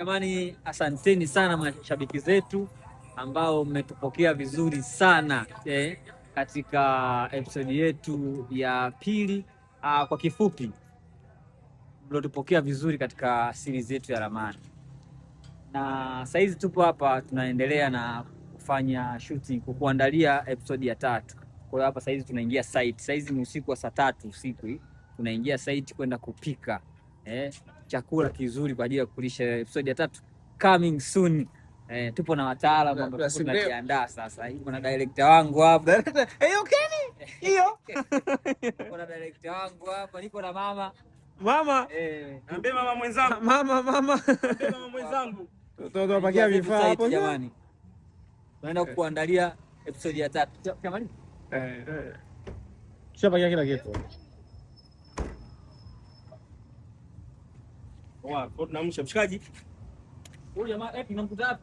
Jamani, asanteni sana mashabiki zetu ambao mmetupokea vizuri sana katika episodi yetu ya pili. Kwa kifupi, mlotupokea vizuri katika series yetu ya Ramani, na saizi tupo hapa tunaendelea na kufanya shooting kuandalia episodi ya 3. Kwa hiyo hapa saizi tunaingia site. Saizi ni usiku wa saa 3 usiku hii. Tunaingia site kwenda kupika chakula kizuri kwa ajili ya kulisha episodi ya 3 coming soon. Tupo na wataalamu ambao tunajiandaa sasa. Hivi na director wangu hapa. Okay. Hiyo. Kuna director wangu hapa, niko na mama. Niambie mama mwenzangu. Mama. Niambie mama mwenzangu. Tunapakia vifaa hapo jamani. Tunaenda kuandalia episodi ya 3. Jamani. Tushapakia kila kitu. Tunamsha mshikaji. Huyu jamaa tunamkuta hapa.